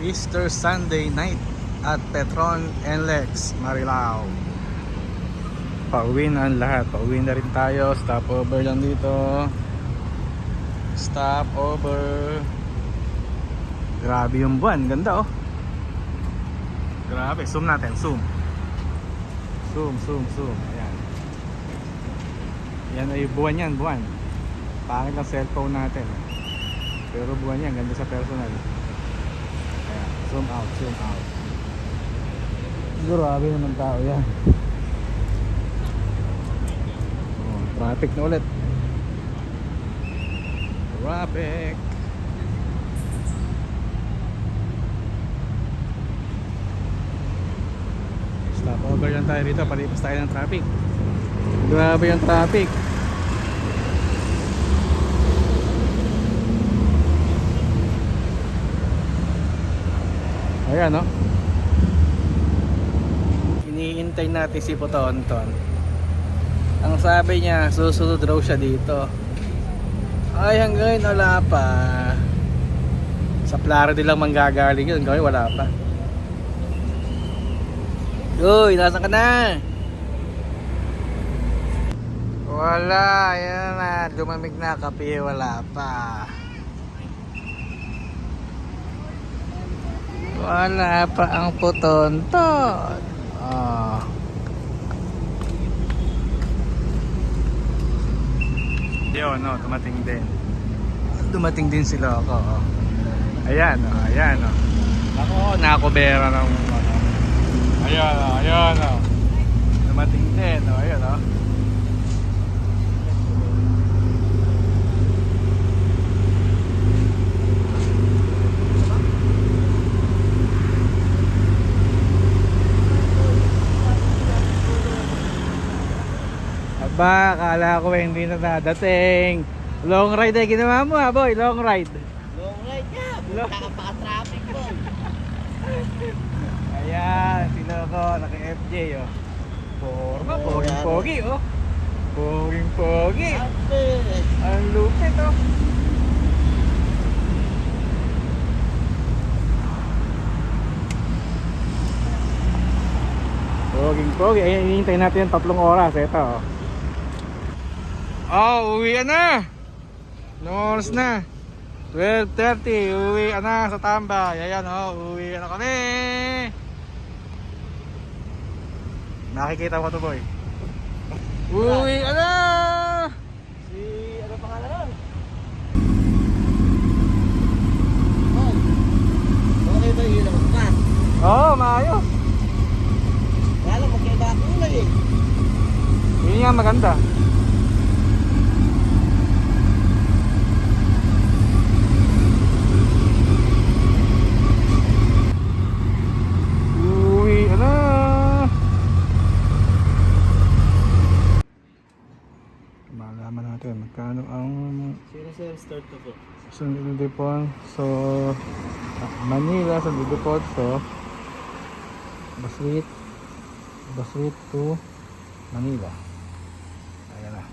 Easter Sunday night at Petron NLEX Marilao. Pauwi na ang lahat. Pauwi na rin tayo. Stopover lang dito. Stopover. Grabe yung buwan. Ganda oh. Grabe. Zoom natin. Zoom. Zoom. Ayan. Yan ay buwan yan. Buwan. Pangit ang cellphone natin. Pero buwan yan. Ganda sa personal. Ayan. Zoom out. Grabe naman tao yan. Oh, traffic na ulit. Traffic. Stopover lang tayo dito. Palipas tayo ng traffic. Grabe yung traffic. Ayan no. Iniintay natin si Potonton. Ang sabi niya susunod raw siya dito. Ay hanggang ngayon wala pa. Sa Plaro din lang manggagaling yun. Hanggang ngayon wala pa. Uy, nasan ka na? Wala, yan na. Lumamig na kape, wala pa. Wala pa ang Potonton. Oh. Yun, no, dumating din. Dumating din sila ako. Oh. Ayan, oh. Ako, nakubera ng ano. Ayan, oh. Dumating din, oh. Ayan, oh. Aba, akala ko hindi na dadating. Long ride ay ginawa mo ha boy, long ride. Long ride ka, buta ka pa traffic boy. Ayan, sila ko, naka-FJ oh. Forma, poging-pogi oh. Poging-pogi. Ang lupit oh. Poging-pogi, ayan, hinihintay natin yung 3 oras. Ito oh. Oh, uwi na. No oras na. 12:30, uwi na sa tambay. Ayan oh, uwi na kami. Nakikita mo to boy. Uwi na. Si ano pangalan nun? Boy, okay ba yung ilaw pa? Oo, maayos. Kaya lang magkaiba ang kulay eh. Yun nga maganda. Malaman natin magkano ang Sino start to po? San Depon. So Manila, San Depon. So Baswit to Manila. Ayan na.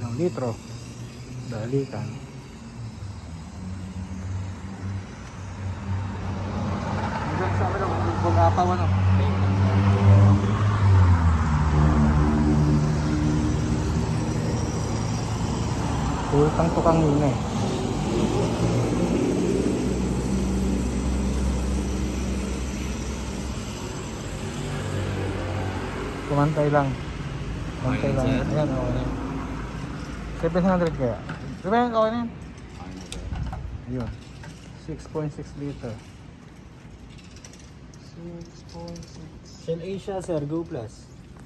1 litro. Dalikan. Hanggang sa amin lang kung apaw ano. Pultang tukang yun eh. Kumantay lang. Kumantay lang. Ayan, okay na. 700 kaya. Diba yan, okay na yan? Ayun. 6.6 liter. 6.6. Shell Asia sir, Go Plus.